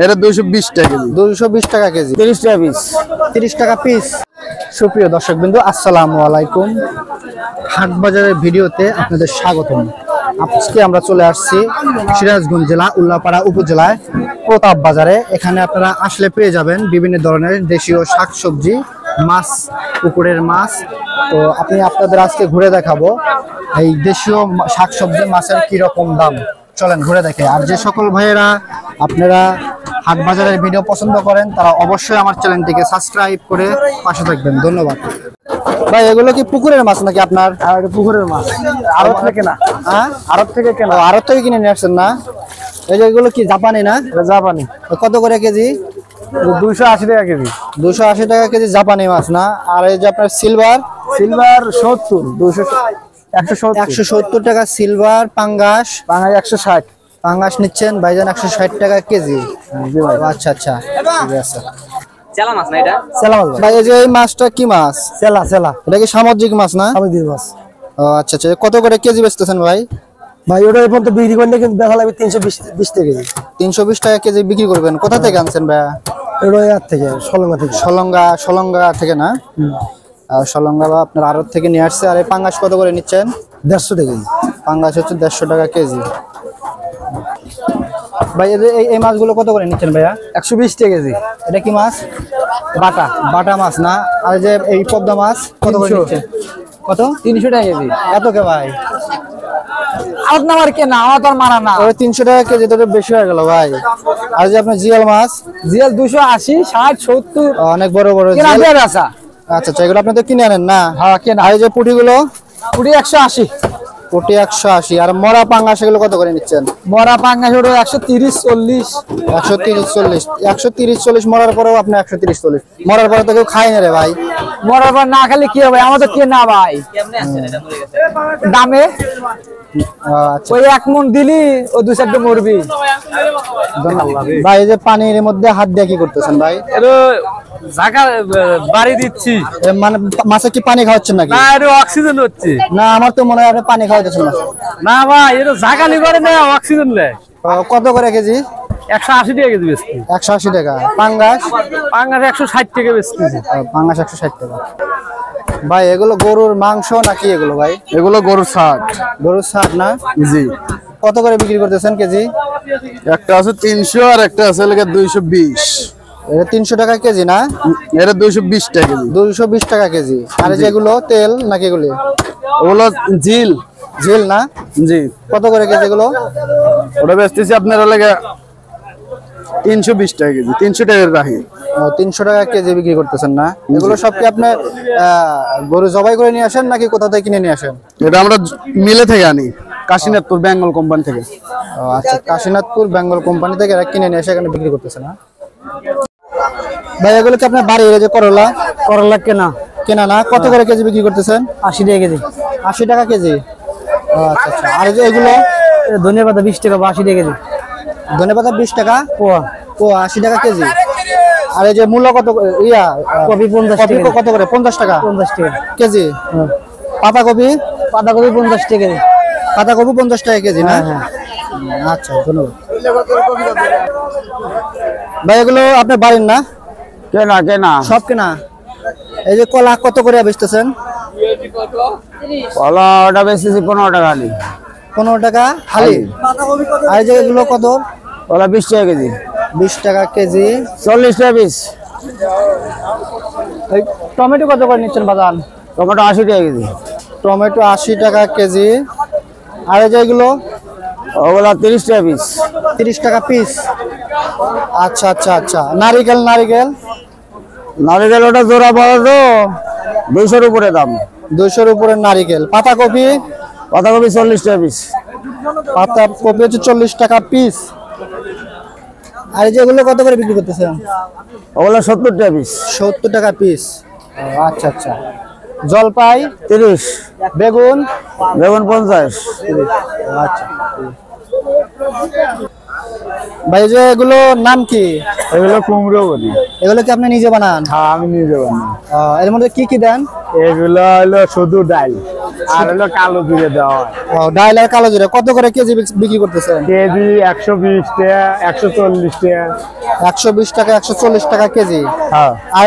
এটা 220 টাকা কেজি। 220 টাকা কেজি। 30 টাকা পিস। 30 টাকা পিস। সুপ্রিয় দর্শকবৃন্দ, আসসালামু আলাইকুম। হাট বাজারের ভিডিওতে আপনাদের স্বাগতম। আজকে আমরা চলে আসছি সিরাজগঞ্জ জেলা উল্লাপাড়া উপজেলায় প্রতাপ বাজারে। এখানে আপনারা আসলে পেয়ে যাবেন বিভিন্ন ধরনের দেশীয় শাকসবজি, মাছ, পুকুরের মাছ। তো আপনাদের আজকে ঘুরে দেখাবো এই দেশীয় শাকসবজি মাছের কি রকম দাম। চলেন ঘুরে দেখে। আর যে সকল ভাইয়েরা আপনারা হাট বাজারের ভিডিও পছন্দ করেন তারা অবশ্যই আমার চ্যানেলটিকে সাবস্ক্রাইব করে পাশে থাকবেন। ধন্যবাদ। ভাই এগুলো কি পুকুরের মাছ নাকি আপনার? পুকুরের মাছ। আড়ত থেকে না। হ্যাঁ, আড়ত থেকে কেনা। আড়ত থেকে কিনে নিয়ে আসছেন না? এই যে এগুলো কি জাপানি না? জাপানি। কত করে কেজি? 280 টাকা কেজি। 280 টাকা কেজি জাপানি মাছ না? আর এই যে আপনার সিলভার 70, 170 টাকা সিলভার। পাঙ্গাস 160। পাঙ্গাস নিচ্ছেন ভাইজান 160 টাকা কেজি। আচ্ছা আচ্ছা, ঠিক আছে। চেলা মাছ না এটা? চেলা মাছ ভাই। এই যে এই মাছটা কি মাছ? চেলা। এটা কি সামুদ্রিক মাছ না? সামুদ্রিক মাছ। ও আচ্ছা আচ্ছা। কত করে কেজি বেচতেছেন ভাই? ভাই ওটা এখন তো বিক্রি করলে কিন্তু দেখা লাগবে 320 টাকা কেজি। 320 টাকা কেজি বিক্রি করবেন। কোথা থেকে আনছেন ভাইয়া? ওটা ইয়ার থেকে, সলঙ্গা থেকে। সলঙ্গা থেকে না? সলঙ্গা বা আপনার আড়ত থেকে নিয়ে আসছে। আর এই পাঙ্গাস কত করে নিচ্ছেন? 150 টাকা কেজি। পাঙ্গাস হচ্ছে 150 টাকা কেজি। ভাই এই মাছগুলো কত করে নিচ্ছেন ভাইয়া? 120 টাকা কেজি। এটা কি মাছ? বাটা মাছ না? আর যে এই পদ্মা মাছ কত করে নিচ্ছেন? কত? 300 টাকা কেজি। এত কে ভাই? আমার কেনা, আমার তো মারা না। ওই 300 টাকা কেজি তো বেশি হয়ে গেল ভাই। আর যে আপনার জিয়াল মাছ? জিয়াল 280, 60, 70। অনেক বড় জিয়াল। আচ্ছা আচ্ছা, এগুলো আপনি তো কিনে আনেন না? হ্যাঁ কেনা। আর এই যে পুঁটিগুলো? পুঁটি 180। পুঁটি 180। আর মরা পাঙ্গাস এগুলো কত করে নিচ্ছেন? মরা পাঙ্গাস ওটা 130, 40। 130, 40 মরার পরেও আপনি 130, 40 মরার পরে তো কেউ খায় না রে ভাই। মরার পর না খালি কি হবে? আমাদের কেনা ভাই দামে। আচ্ছা ওই 1 মণ দিলি ও 2-4টা মরবি। ভাই এই যে পানির মধ্যে হাত দিয়ে কি করতেছেন ভাই? জায়গা বাড়ি দিচ্ছি। মানে মাছে কি পানি খাওয়াচ্ছেন নাকি? না, এটা অক্সিজেন হচ্ছে। না, আমার তো মনে হয় আপনি পানি খাওয়াইতেছেন মাছ। না ভাই, এটা জায়গা নিবারে না, অক্সিজেন নেয়। কত করে কেজি? 180 টাকা কেজি বেচছি। 180 টাকা। পাঙ্গাস? পাঙ্গাস 160 টাকা বেচতেছি। পাঙ্গাস 160 টাকা। ভাই এগুলো গরুর মাংস নাকি এগুলো ভাই? এগুলো গরুর ছাট। গরুর ছাট না? জি। কত করে বিক্রি করতেছেন কেজি? একটা আছে 300 আর একটা আছে 220। এটা 300 টাকা কেজি না? এটা 220 টাকা কেজি। 220 টাকা কেজি। আর যেগুলো তেল নাকি এগুলো? ওগুলো ঝিল না? জি। কত করে কেজি এগুলো? ওটা বেচতেছি আপনার 320 টাকা কেজি। 300 টাকার রাখি। 300 টাকা কেজি বিক্রি করতেছেন না? এগুলো সব কি আপনি গরু জবাই করে নিয়ে আসেন নাকি কোথা থেকে কিনে নিয়ে আসেন? এটা আমরা মিলে থেকে আনি, কাশীনাথপুর বেঙ্গল কোম্পানি থেকে। আচ্ছা, কাশীনাথপুর বেঙ্গল কোম্পানি থেকে এরা কিনে নিয়ে এসে এখানে বিক্রি করতেছে না? ভাই এগুলো কি আপনার বাড়ির যে করলা কেনা না? কত করে কেজি বিক্রি করতেছেন? 80 টাকা কেজি। 80 টাকা কেজি। আচ্ছা আচ্ছা। আর যে এগুলো ধনিয়া পাতা 20 টাকা, 80 টাকা কেজি। ধনেপাতা 20 টাকা পোয়া। 80 টাকা কেজি। আর এই যে মূলা কত? কপি 50 টাকা। কত করে? 50 টাকা 50 টাকা কেজি। পাতাকপি? 50 টাকা কেজি। পাতাকপি 50 টাকা কেজি না? হ্যাঁ। আচ্ছা, ধন্যবাদ ভাই। এগুলো আপনার বাড়ির না? কেনা সব কেনা। এই যে কলা কত করে বেচতেছেন? কলা ওটা বেচতেছি 15 টাকা খালি। 15 টাকা খালি। আর এই যে এগুলো কত? কলা 20 টাকা কেজি। 20 টাকা কেজি। 40 টাকা পিস। এই টমেটো কত করে নিচ্ছেন বাজান? টমেটো 80 টাকা কেজি। টমেটো 80 টাকা কেজি। আর এই যে এগুলো? ওগুলা 30 টাকা পিস। 30 টাকা পিস। আচ্ছা আচ্ছা আচ্ছা। নারিকেল ওটা জোড়া বড় তো 200-র উপরে দাম। 200-র উপরে নারিকেল। পাতাকপি? পাতাকপি 40 টাকা পিস। পাতাকপি হচ্ছে 40 টাকা পিস। আর যেগুলো কত করে বিক্রি করতেছেন? ওগুলো 70 টাকা পিস। 70 টাকা পিস। আচ্ছা আচ্ছা। জলপাই? 30। বেগুন? 50। আচ্ছা ভাই, যে এগুলো নাম কি? এগুলো কুমড়ো বলি। এগুলো কি আপনি নিজে বানান? হ্যাঁ, আমি নিজে বানাই। এর মধ্যে কি কি দেন? এগুলো হলো শুধু ডাল। আর হলো কালো জিরে দেওয়া হয়। ডাইল আর কালো জিরা কত করে কেজি বিক্রি করতেছেন? কেজি 120 টাকা, 140 টাকা। 120 টাকা 140 টাকা কেজি। হ্যাঁ। আর